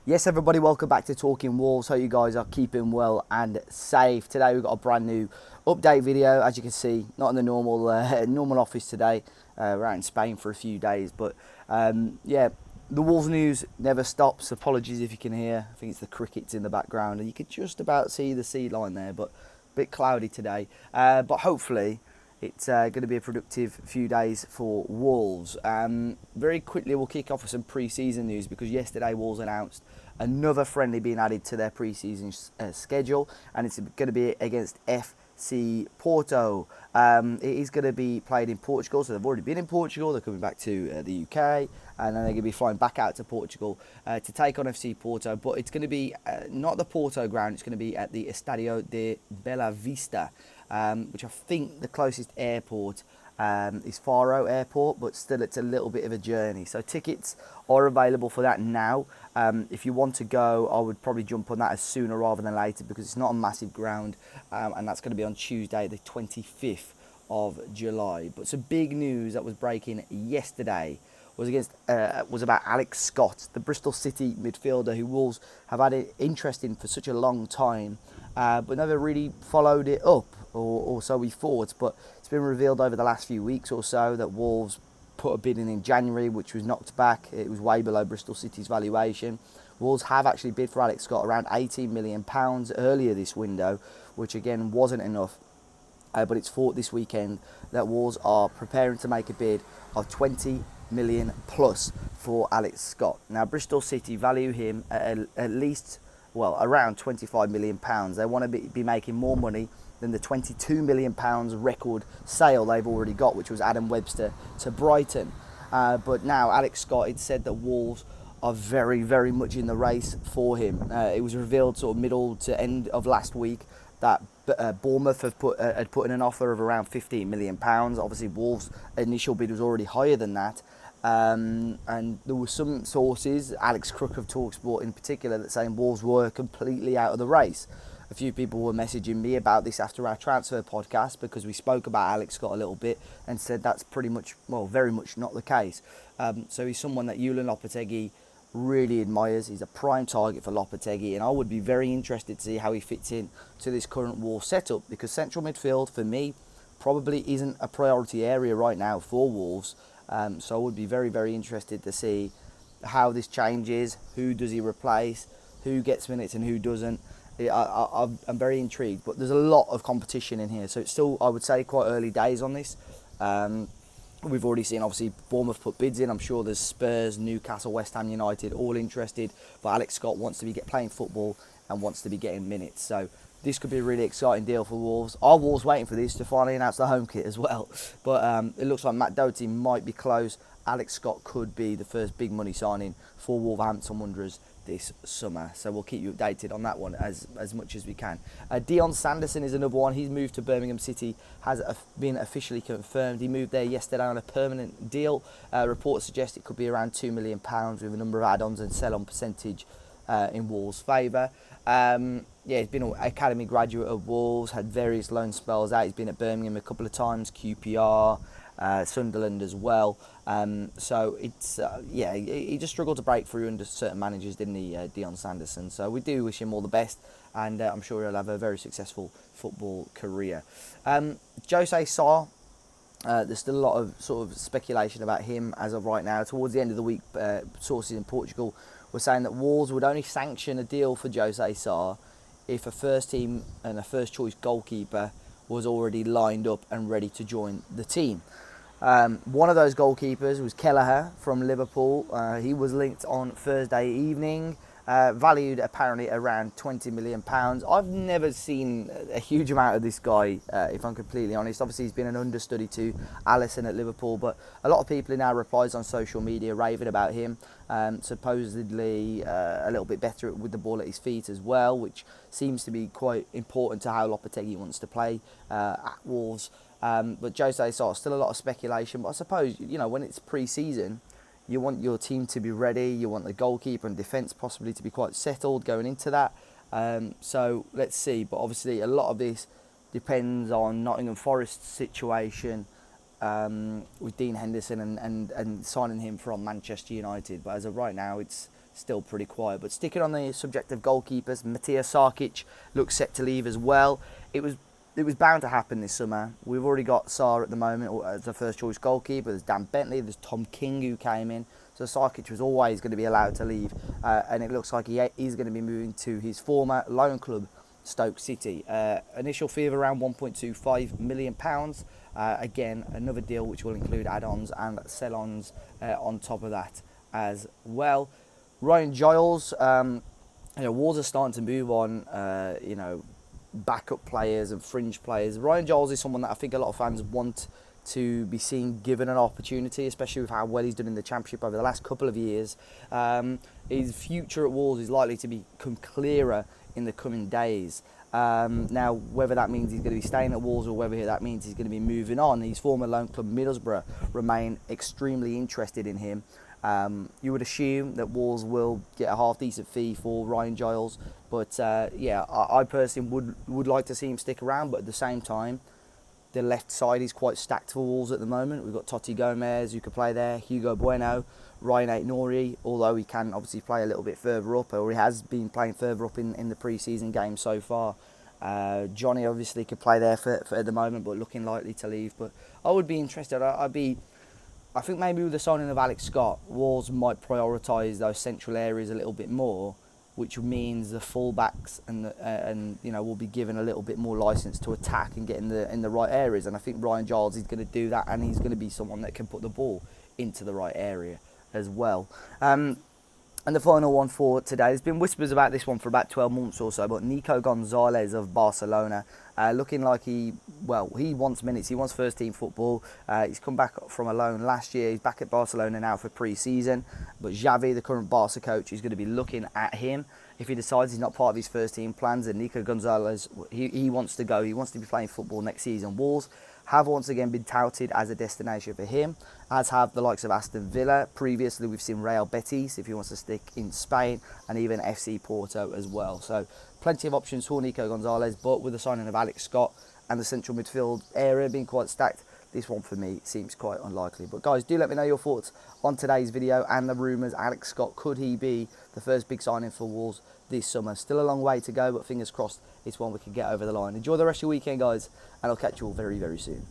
Yes, everybody, welcome back to Talking Wolves. Hope you guys are keeping well and safe. Today we've got a brand new update video. As you can see, not in the normal office today. We're out in Spain for a few days, but yeah, the Wolves news never stops. Apologies if you can hear. I think it's the crickets in the background, and you could just about see the sea line there, but a bit cloudy today. But hopefully, it's going to be a productive few days for Wolves. Very quickly, we'll kick off with some pre-season news because yesterday Wolves announced another friendly being added to their pre-season schedule, and it's going to be against FC Porto. It is going to be played in Portugal, so they've already been in Portugal. They're coming back to the UK, and then they're going to be flying back out to Portugal to take on FC Porto. But it's going to be not the Porto ground. It's going to be at the Estadio de Bela Vista, which I think the closest airport is Faro Airport, but still it's a little bit of a journey. So tickets are available for that now. If you want to go, I would probably jump on that as sooner rather than later because it's not a massive ground, and that's going to be on Tuesday the 25th of July. But some big news that was breaking yesterday was about Alex Scott, the Bristol City midfielder who Wolves have had an interest in for such a long time, but never really followed it up, or so we thought. But it's been revealed over the last few weeks or so that Wolves put a bid in January, which was knocked back. It was way below Bristol City's valuation. Wolves have actually bid for Alex Scott around £18 million earlier this window, which again wasn't enough. But it's thought this weekend that Wolves are preparing to make a bid of 20 million plus for Alex Scott. Now, Bristol City value him at least, well, around £25 million. They want to be making more money than the £22 million record sale they've already got, which was Adam Webster to Brighton. But now Alex Scott, it said that Wolves are very, very much in the race for him. It was revealed sort of middle to end of last week that Bournemouth had put in an offer of around £15 million. Obviously, Wolves' initial bid was already higher than that. And there were some sources, Alex Crook of TalkSport in particular, that saying Wolves were completely out of the race. A few people were messaging me about this after our transfer podcast because we spoke about Alex Scott a little bit and said that's pretty much, well, very much not the case. So he's someone that Julian Lopetegui really admires. He's a prime target for Lopetegui, and I would be very interested to see how he fits in to this current Wolves setup, because central midfield for me probably isn't a priority area right now for Wolves. So I would be very, very interested to see how this changes. Who does he replace? Who gets minutes and who doesn't? I'm very intrigued, but there's a lot of competition in here, so it's still, I would say, quite early days on this. We've already seen, obviously, Bournemouth put bids in. I'm sure there's Spurs, Newcastle, West Ham United all interested, but Alex Scott wants to be playing football and wants to be getting minutes. So this could be a really exciting deal for Wolves. Are Wolves waiting for this to finally announce the home kit as well? But it looks like Matt Doherty might be close. Alex Scott could be the first big money signing for Wolverhampton Wanderers this summer, so we'll keep you updated on that one as much as we can. Dion Sanderson is another one. His move to Birmingham City has been officially confirmed. He moved there yesterday on a permanent deal. Reports suggest it could be around £2 million with a number of add-ons and sell-on percentage in Wolves' favour. He's been an academy graduate of Wolves, had various loan spells out. He's been at Birmingham a couple of times, QPR, Sunderland as well. So it's he just struggled to break through under certain managers, didn't he, Dion Sanderson? So we do wish him all the best, and I'm sure he'll have a very successful football career. Jose Sarr, there's still a lot of sort of speculation about him as of right now. Towards the end of the week, sources in Portugal were saying that Wolves would only sanction a deal for Jose Sarr if a first team and a first choice goalkeeper was already lined up and ready to join the team. One of those goalkeepers was Kelleher from Liverpool. He was linked on Thursday evening, valued apparently around £20 million. I've never seen a huge amount of this guy, if I'm completely honest. Obviously, he's been an understudy to Alisson at Liverpool, but a lot of people in our replies on social media raving about him. Supposedly a little bit better with the ball at his feet as well, which seems to be quite important to how Lopetegui wants to play at Wolves. But Jose Sarr, still a lot of speculation. But I suppose, when it's pre-season, you want your team to be ready. You want the goalkeeper and defence possibly to be quite settled going into that. So let's see. But obviously, a lot of this depends on Nottingham Forest's situation with Dean Henderson and signing him from Manchester United. But as of right now, it's still pretty quiet. But sticking on the subject of goalkeepers, Matthias Sarkic looks set to leave as well. It was bound to happen this summer. We've already got Sarr at the moment as the first choice goalkeeper. There's Dan Bentley, there's Tom King who came in. So Sarkic was always going to be allowed to leave. And it looks like he's going to be moving to his former loan club, Stoke City. Initial fee of around £1.25 million. Again, another deal which will include add-ons and sell-ons on top of that as well. Ryan Giles, Wolves are starting to move on, backup players and fringe players. Ryan Giles is someone that I think a lot of fans want to be seen given an opportunity, especially with how well he's done in the Championship over the last couple of years. His future at Wolves is likely to become clearer in the coming days. Now, whether that means he's going to be staying at Wolves or whether that means he's going to be moving on, his former loan club Middlesbrough remain extremely interested in him. You would assume that Wolves will get a half-decent fee for Ryan Giles, but I personally would like to see him stick around, but at the same time, the left side is quite stacked for Wolves at the moment. We've got Totti Gomez who could play there, Hugo Bueno, Ryan Aït-Nouri, although he can obviously play a little bit further up, or he has been playing further up in the pre-season game so far. Johnny obviously could play there for at the moment, but looking likely to leave. But I would be interested. I think maybe with the signing of Alex Scott, Wolves might prioritise those central areas a little bit more, which means the fullbacks will be given a little bit more licence to attack and get in the right areas. And I think Ryan Giles is going to do that, and he's going to be someone that can put the ball into the right area as well. And the final one for today, there's been whispers about this one for about 12 months or so, but Nico Gonzalez of Barcelona, looking like he wants minutes, he wants first team football. He's come back from a loan last year, he's back at Barcelona now for pre-season, but Xavi, the current Barca coach, is going to be looking at him. If he decides he's not part of his first team plans, and Nico Gonzalez, he wants to go, he wants to be playing football next season. Wolves have once again been touted as a destination for him, as have the likes of Aston Villa. Previously, we've seen Real Betis, if he wants to stick in Spain, and even FC Porto as well. So plenty of options for Nico Gonzalez, but with the signing of Alex Scott and the central midfield area being quite stacked, this one for me seems quite unlikely. But guys, do let me know your thoughts on today's video and the rumours. Alex Scott, could he be the first big signing for Wolves this summer? Still a long way to go, but fingers crossed it's one we can get over the line. Enjoy the rest of your weekend, guys, and I'll catch you all very, very soon.